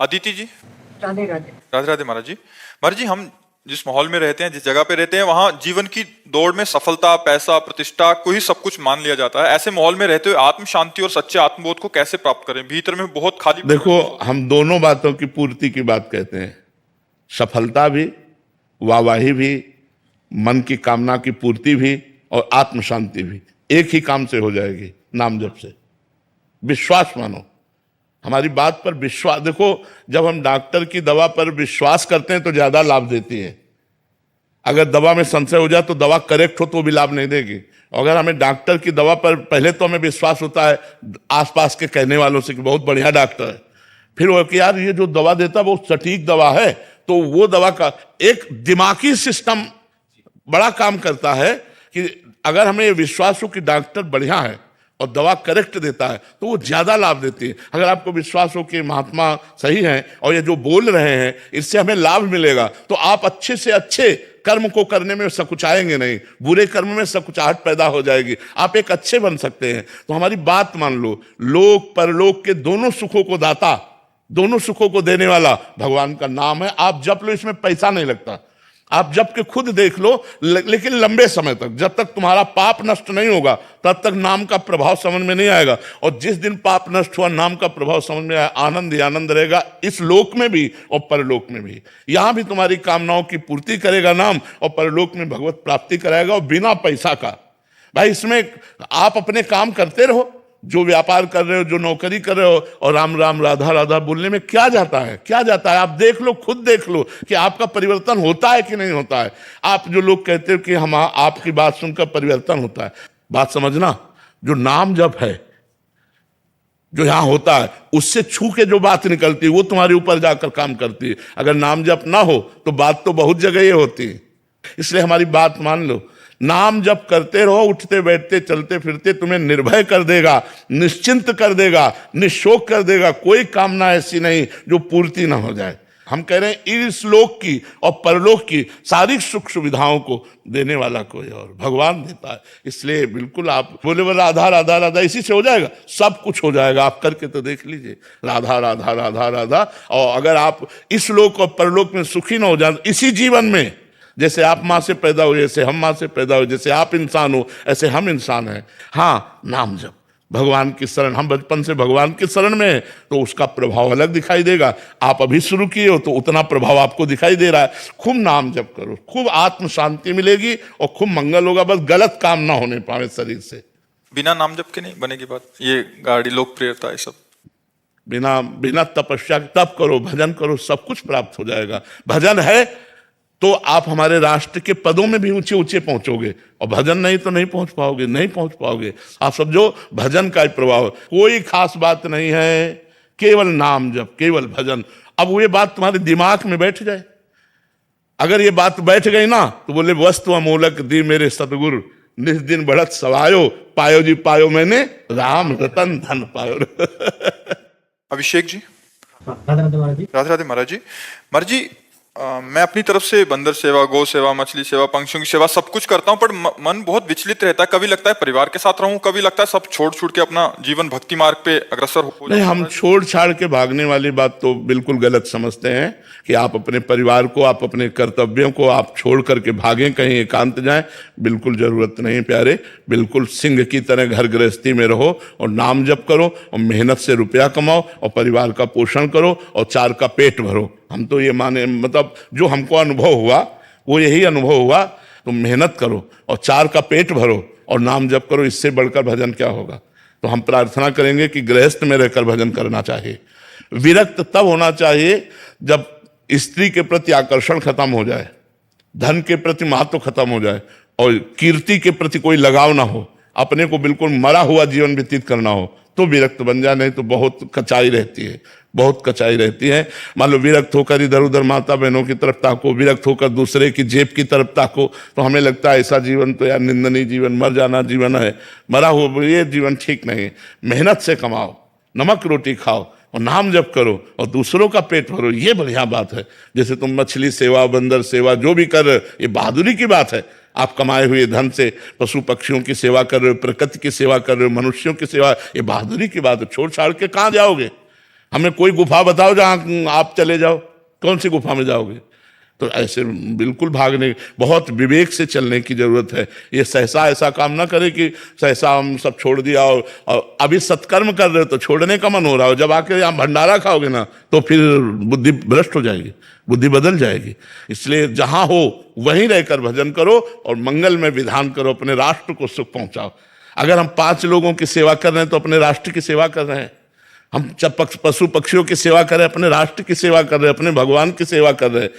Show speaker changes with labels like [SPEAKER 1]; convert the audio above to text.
[SPEAKER 1] अदिति जी,
[SPEAKER 2] राधे राधे।
[SPEAKER 1] राधे राधे महाराज जी। महाराज जी, हम जिस माहौल में रहते हैं, जिस जगह पे रहते हैं, वहां जीवन की दौड़ में सफलता, पैसा, प्रतिष्ठा को ही सब कुछ मान लिया जाता है। ऐसे माहौल में रहते हुए आत्म शांति और सच्चे आत्मबोध को कैसे प्राप्त करें? भीतर में बहुत खाली
[SPEAKER 3] देखो, हम दोनों बातों की पूर्ति की बात कहते हैं। सफलता भी, वाहवाही भी, मन की कामना की पूर्ति भी और आत्म शांति भी एक ही काम से हो जाएगी, नाम जप से। विश्वास मानो, हमारी बात पर विश्वास। देखो, जब हम डॉक्टर की दवा पर विश्वास करते हैं तो ज्यादा लाभ देती है। अगर दवा में संशय हो जाए तो दवा करेक्ट हो तो भी लाभ नहीं देगी। अगर हमें डॉक्टर की दवा पर पहले तो हमें विश्वास होता है आसपास के कहने वालों से कि बहुत बढ़िया डॉक्टर है, फिर वो कि यार ये जो दवा देता है वो सटीक दवा है, तो वो दवा का एक दिमागी सिस्टम बड़ा काम करता है कि अगर हमें ये विश्वास हो कि डॉक्टर बढ़िया है और दवा करेक्ट देता है तो वो ज्यादा लाभ देती है। अगर आपको विश्वास हो कि महात्मा सही हैं और ये जो बोल रहे हैं इससे हमें लाभ मिलेगा, तो आप अच्छे से अच्छे कर्म को करने में सकुचाएंगे नहीं, बुरे कर्म में सकुचाहट पैदा हो जाएगी, आप एक अच्छे बन सकते हैं। तो हमारी बात मान लो, लोक परलोक के दोनों सुखों को दाता, दोनों सुखों को देने वाला भगवान का नाम है। आप जप लो, इसमें पैसा नहीं लगता। आप जब के खुद देख लो, लेकिन लंबे समय तक, जब तक तुम्हारा पाप नष्ट नहीं होगा तब तक नाम का प्रभाव समझ में नहीं आएगा। और जिस दिन पाप नष्ट हुआ, नाम का प्रभाव समझ में आया, आनंद ही आनंद रहेगा, इस लोक में भी और परलोक में भी। यहां भी तुम्हारी कामनाओं की पूर्ति करेगा नाम, और परलोक में भगवत प्राप्ति कराएगा, और बिना पैसा का। भाई, इसमें आप अपने काम करते रहो, जो व्यापार कर रहे हो, जो नौकरी कर रहे हो, और राम राम राधा राधा बोलने में क्या जाता है? क्या जाता है? आप देख लो, खुद देख लो कि आपका परिवर्तन होता है कि नहीं होता है। आप जो लोग कहते हो कि हम आपकी बात सुनकर परिवर्तन होता है, बात समझना, जो नाम जप है, जो यहां होता है, उससे छू के जो बात निकलती है वो तुम्हारे ऊपर जाकर काम करती है। अगर नाम जप ना हो तो बात तो बहुत जगह ये होती है। इसलिए हमारी बात मान लो, नाम जप करते रहो, उठते बैठते चलते फिरते तुम्हें निर्भय कर देगा, निश्चिंत कर देगा, निशोक कर देगा। कोई कामना ऐसी नहीं जो पूर्ति ना हो जाए। हम कह रहे हैं इस लोक की और परलोक की सारी सुख सुविधाओं को देने वाला कोई और भगवान देता है। इसलिए बिल्कुल आप बोले वो राधा राधा राधा, इसी से हो जाएगा, सब कुछ हो जाएगा। आप करके तो देख लीजिए, राधा राधा राधा राधा। और अगर आप इस लोक और परलोक में सुखी ना हो जाए, इसी जीवन में, जैसे आप माँ से पैदा हुए, जैसे हम माँ से पैदा हुए, जैसे आप इंसान हो ऐसे हम इंसान हैं। हाँ, नाम जप, भगवान की शरण, हम बचपन से भगवान की शरण में है तो उसका प्रभाव अलग दिखाई देगा। आप अभी शुरू किए हो तो उतना प्रभाव आपको दिखाई दे रहा है। खूब नाम जप करो, खूब आत्म शांति मिलेगी और खूब मंगल होगा। बस गलत काम ना होने पाए शरीर से।
[SPEAKER 1] बिना नाम जप के नहीं बनेगी बात, ये गाड़ी लोकप्रियता है सब।
[SPEAKER 3] बिना बिना तपस्या के तप करो, भजन करो, सब कुछ प्राप्त हो जाएगा। भजन है तो आप हमारे राष्ट्र के पदों में भी ऊंचे ऊंचे पहुंचोगे, और भजन नहीं तो नहीं पहुंच पाओगे, नहीं पहुंच पाओगे। आप समझो, भजन का ही प्रभाव, कोई खास बात नहीं है, केवल नाम जप, केवल भजन। अब ये बात तुम्हारे दिमाग में बैठ जाए, अगर ये बात बैठ गई ना तो बोले वस्तु अमोलक दी मेरे सतगुरु, निज दिन बढ़त सवायो, पायो जी पायो मैंने राम रतन धन पायो।
[SPEAKER 1] अभिषेक जी,
[SPEAKER 2] राधे राधे महाराज जी।
[SPEAKER 1] राधे राधे महाराज जी। महाराज जी, मैं अपनी तरफ से बंदर सेवा, गौ सेवा, मछली सेवा, पंक्षियों की सेवा सब कुछ करता हूँ, पर मन बहुत विचलित रहता है। कभी लगता है परिवार के साथ रहूं, कभी लगता है सब छोड़ छोड़ के अपना जीवन भक्ति मार्ग पे अग्रसर हो।
[SPEAKER 3] नहीं, हम छोड़ छाड़ के भागने वाली बात तो बिल्कुल गलत समझते हैं कि आप अपने परिवार को, आप अपने कर्तव्यों को आप छोड़ करके भागें, कहीं एकांत जाएं। बिल्कुल जरूरत नहीं प्यारे। बिल्कुल सिंह की तरह घर गृहस्थी में रहो और नाम जप करो और मेहनत से रुपया कमाओ और परिवार का पोषण करो और चार का पेट भरो। हम तो ये माने, मतलब जो हमको अनुभव हुआ वो यही अनुभव हुआ। तो मेहनत करो और चार का पेट भरो और नाम जप करो, इससे बढ़कर भजन क्या होगा। तो हम प्रार्थना करेंगे कि गृहस्थ में रहकर भजन करना चाहिए। विरक्त तब होना चाहिए जब स्त्री के प्रति आकर्षण खत्म हो जाए, धन के प्रति महत्व खत्म हो जाए और कीर्ति के प्रति कोई लगाव ना हो, अपने को बिल्कुल मरा हुआ जीवन व्यतीत करना हो, तो विरक्त बन जाए। नहीं तो बहुत कचाई रहती है, बहुत कचाई रहती है। मान लो विरक्त होकर इधर उधर माता बहनों की तरफ ताको, विरक्त होकर दूसरे की जेब की तरफ ताको, तो हमें लगता है ऐसा जीवन तो यार निंदनीय जीवन, मर जाना जीवन है, मरा हुआ ये जीवन ठीक नहीं है। मेहनत से कमाओ, नमक रोटी खाओ और नाम जप करो और दूसरों का पेट भरो, ये बढ़िया बात है। जैसे तुम मछली सेवा, बंदर सेवा जो भी कर रहे हो, ये बहादुरी की बात है। आप कमाए हुए धन से पशु पक्षियों की सेवा कर रहे हो, प्रकृति की सेवा कर रहे हो, मनुष्यों की सेवा, ये बहादुरी की बात है। छोड़ छाड़ के कहाँ जाओगे? हमें कोई गुफा बताओ जहां आप चले जाओ, कौन सी गुफा में जाओगे? तो ऐसे बिल्कुल भागने, बहुत विवेक से चलने की जरूरत है। ये सहसा ऐसा काम ना करे कि सहसा हम सब छोड़ दिया और अभी सत्कर्म कर रहे हो तो छोड़ने का मन हो रहा हो, जब आके यहाँ भंडारा खाओगे ना तो फिर बुद्धि भ्रष्ट हो जाएगी, बुद्धि बदल जाएगी। इसलिए जहां हो वहीं रहकर भजन करो और मंगल में विधान करो, अपने राष्ट्र को सुख पहुंचाओ। अगर हम 5 लोगों की सेवा कर रहे हैं तो अपने राष्ट्र की सेवा कर रहे हैं। हम जब पशु पक्षियों की सेवा कर रहे हैं, अपने राष्ट्र की सेवा कर रहे हैं, अपने भगवान की सेवा कर रहे हैं।